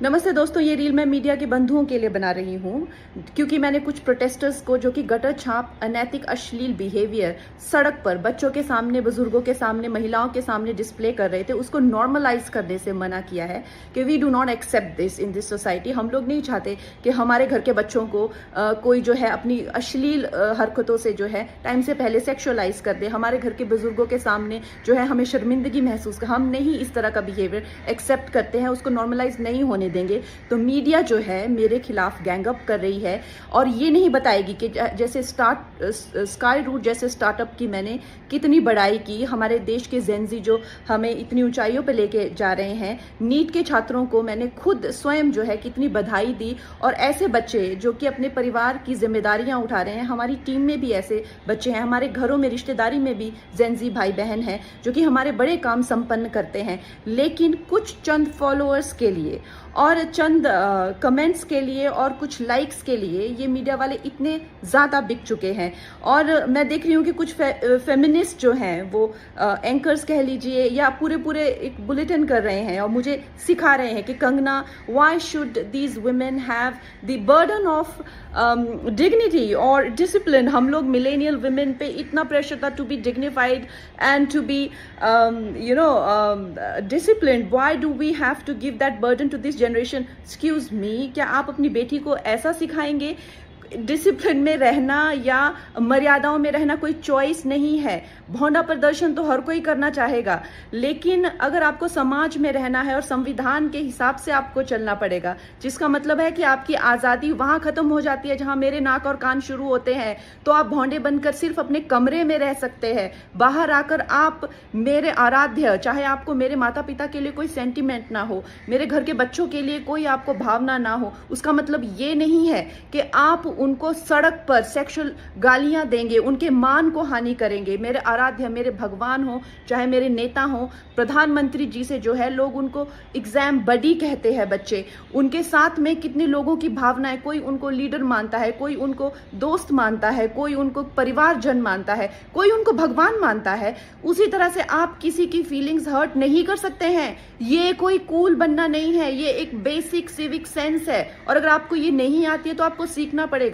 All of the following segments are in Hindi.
नमस्ते दोस्तों, ये रील मैं मीडिया के बंधुओं के लिए बना रही हूँ क्योंकि मैंने कुछ प्रोटेस्टर्स को जो कि गटर छाप अनैतिक अश्लील बिहेवियर सड़क पर बच्चों के सामने, बुजुर्गों के सामने, महिलाओं के सामने डिस्प्ले कर रहे थे, उसको नॉर्मलाइज करने से मना किया है कि we do not accept this in this society. हम लोग नहीं चाहते कि हमारे घर के बच्चों को कोई जो है अपनी अश्लील हरकतों से जो है टाइम से पहले सेक्सुअलाइज कर दे। हमारे घर के बुजुर्गों के सामने जो है हमें शर्मिंदगी महसूस कर, हम नहीं इस तरह का बिहेवियर एक्सेप्ट करते हैं, उसको नॉर्मलाइज नहीं होने देंगे। तो मीडिया जो है मेरे खिलाफ गैंगअप कर रही है और ये नहीं बताएगी कि जैसे स्काई रूट जैसे स्टार्टअप की मैंने कितनी बड़ाई की, हमारे देश के जेनजी जो हमें इतनी ऊंचाइयों पे लेके जा रहे हैं। नीट के छात्रों को मैंने खुद स्वयं जो है कितनी बधाई दी और ऐसे बच्चे जो कि अपने परिवार की जिम्मेदारियां उठा रहे हैं, हमारी टीम में भी ऐसे बच्चे हैं, हमारे घरों में रिश्तेदारी में भी जेनजी भाई बहन हैं जो कि हमारे बड़े काम संपन्न करते हैं। लेकिन कुछ चंद फॉलोअर्स के लिए और चंद कमेंट्स के लिए और कुछ लाइक्स के लिए ये मीडिया वाले इतने ज़्यादा बिक चुके हैं। और मैं देख रही हूँ कि कुछ फेमिनिस्ट जो हैं वो एंकर्स कह लीजिए या पूरे एक बुलेटिन कर रहे हैं और मुझे सिखा रहे हैं कि Kangana, why should these women have the burden of dignity और डिसिप्लिन। हम लोग मिलेनियल वुमेन पे इतना प्रेशर था to be dignified and to be disciplined. Why do we have to give that burden to this generation? Excuse me, क्या आप अपनी बेटी को ऐसा सिखाएंगे? डिसिप्लिन में रहना या मर्यादाओं में रहना कोई चॉइस नहीं है। भौंडा प्रदर्शन तो हर कोई करना चाहेगा, लेकिन अगर आपको समाज में रहना है और संविधान के हिसाब से आपको चलना पड़ेगा, जिसका मतलब है कि आपकी आज़ादी वहां खत्म हो जाती है जहां मेरे नाक और कान शुरू होते हैं। तो आप भौंडे बनकर सिर्फ अपने कमरे में रह सकते हैं। बाहर आकर आप मेरे आराध्य, चाहे आपको मेरे माता पिता के लिए कोई सेंटिमेंट ना हो, मेरे घर के बच्चों के लिए कोई आपको भावना ना हो, उसका मतलब ये नहीं है कि आप उनको सड़क पर सेक्सुअल गालियां देंगे, उनके मान को हानि करेंगे। मेरे आराध्य, मेरे भगवान हो, चाहे मेरे नेता हो, प्रधानमंत्री जी से जो है लोग उनको एग्जाम बडी कहते हैं बच्चे, उनके साथ में कितने लोगों की भावनाएं, कोई उनको लीडर मानता है, कोई उनको दोस्त मानता है, कोई उनको परिवारजन मानता है, कोई उनको भगवान मानता है। उसी तरह से आप किसी की फीलिंग्स हर्ट नहीं कर सकते हैं। ये कोई कूल बनना नहीं है, ये एक बेसिक सिविक सेंस है और अगर आपको ये नहीं आती है तो आपको सीखना पड़ेगा।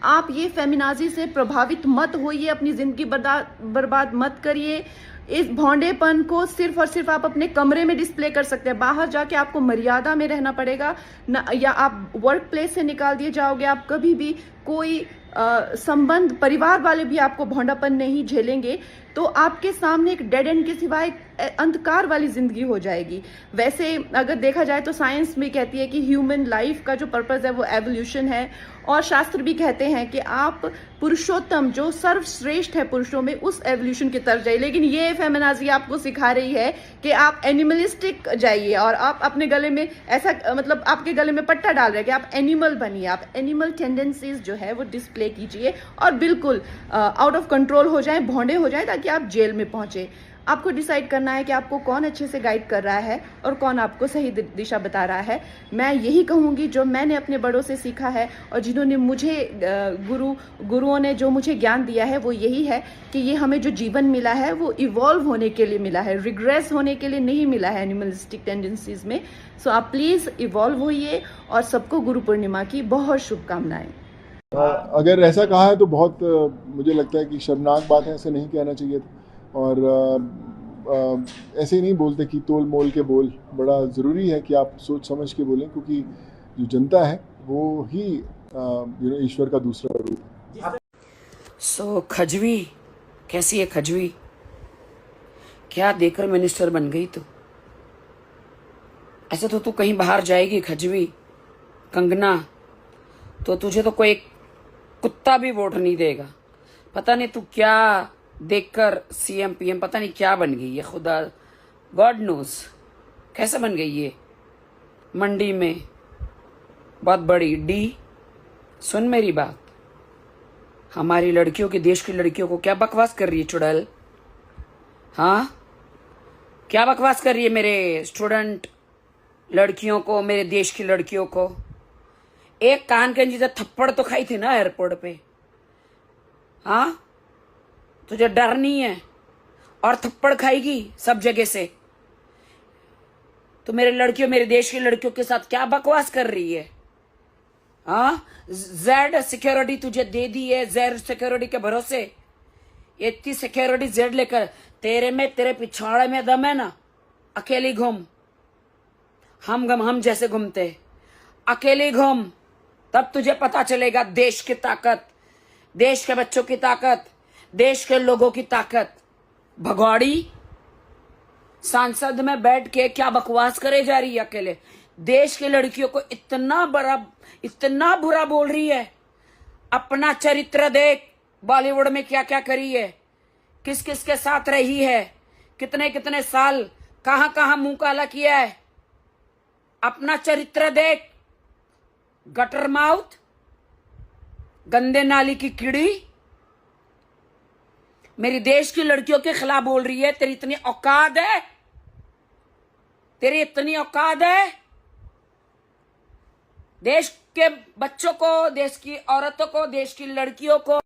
आप ये फेमिनाजी से प्रभावित मत होइए, अपनी जिंदगी बर्बाद मत करिए। इस भौंडेपन को सिर्फ और सिर्फ आप अपने कमरे में डिस्प्ले कर सकते हैं। बाहर जाके आपको मर्यादा में रहना पड़ेगा ना, या आप वर्क प्लेस से निकाल दिए जाओगे। आप कभी भी कोई संबंध, परिवार वाले भी आपको भौंडापन नहीं झेलेंगे, तो आपके सामने एक डेड एंड के सिवाय अंधकार वाली जिंदगी हो जाएगी। वैसे अगर देखा जाए तो साइंस भी कहती है कि ह्यूमन लाइफ का जो पर्पस है वो एवोल्यूशन है, और शास्त्र भी कहते हैं कि आप पुरुषोत्तम जो सर्वश्रेष्ठ है पुरुषों में, उस एवोल्यूशन की तरफ जाइए। लेकिन ये फेमिनाजी आपको सिखा रही है कि आप एनिमलिस्टिक जाइए और आप अपने गले में ऐसा, मतलब आपके गले में पट्टा डाल रहे हैं कि आप एनिमल बनिए, आप एनिमल टेंडेंसीज जो है वो डिस्प्ले कीजिए और बिल्कुल आउट ऑफ कंट्रोल हो जाए, भौंडे हो जाए, ताकि आप जेल में पहुंचे। आपको डिसाइड करना है कि आपको कौन अच्छे से गाइड कर रहा है और कौन आपको सही दिशा बता रहा है। मैं यही कहूँगी जो मैंने अपने बड़ों से सीखा है और जिन्होंने मुझे गुरुओं ने जो मुझे ज्ञान दिया है वो यही है कि ये हमें जो जीवन मिला है वो इवॉल्व होने के लिए मिला है, रिग्रेस होने के लिए नहीं मिला है एनिमलिस्टिक टेंडेंसीज में। सो आप प्लीज़ इवॉल्व होइए और सबको गुरु पूर्णिमा की बहुत शुभकामनाएं। अगर ऐसा कहा है तो बहुत मुझे लगता है कि शर्मनाक बात है, ऐसे नहीं कहना चाहिए था। और ऐसे ही नहीं बोलते कि तोल मोल के बोल। बड़ा ज़रूरी है कि आप सोच समझ के बोलें, क्योंकि जो जनता है वो ही ईश्वर का दूसरा रूप है। सो खजवी कैसी है खजवी? क्या देकर मिनिस्टर बन गई तू? ऐसे तो तू कहीं बाहर जाएगी खजवी कंगना, तो तुझे तो कोई कुत्ता भी वोट नहीं देगा। पता नहीं तू क्या देखकर सीएम पीएम पता नहीं क्या बन गई है, खुदा गॉड नोस कैसे बन गई ये। मंडी में बहुत बड़ी डी। सुन मेरी बात, हमारी लड़कियों की, देश की लड़कियों को क्या बकवास कर रही है चुड़ैल? हाँ, क्या बकवास कर रही है मेरे स्टूडेंट लड़कियों को, मेरे देश की लड़कियों को? एक कान के नीचे थप्पड़ तो खाई थी ना एयरपोर्ट पे। हाँ, तुझे डर नहीं है और थप्पड़ खाएगी सब जगह से। तो मेरे लड़कियों, मेरे देश की लड़कियों के साथ क्या बकवास कर रही है? हाँ, जेड सिक्योरिटी तुझे दे दी है, जेड सिक्योरिटी के भरोसे इतनी सिक्योरिटी जेड लेकर, तेरे में, तेरे पिछवाड़े में दम है ना, अकेली घूम, हम जैसे घूमते, अकेली घूम, तब तुझे पता चलेगा देश की ताकत, देश के बच्चों की ताकत, देश के लोगों की ताकत। भगौड़ी सांसद में बैठ के क्या बकवास करे जा रही है अकेले, देश की लड़कियों को इतना बुरा बोल रही है। अपना चरित्र देख, बॉलीवुड में क्या क्या करी है, किस किस के साथ रही है, कितने कितने साल कहां कहां मुंह काला किया है। अपना चरित्र देख, गटर माउथ, गंदे नाली की कीड़ी, मेरी देश की लड़कियों के खिलाफ बोल रही है। तेरी इतनी औकात है, तेरी इतनी औकात है? देश के बच्चों को, देश की औरतों को, देश की लड़कियों को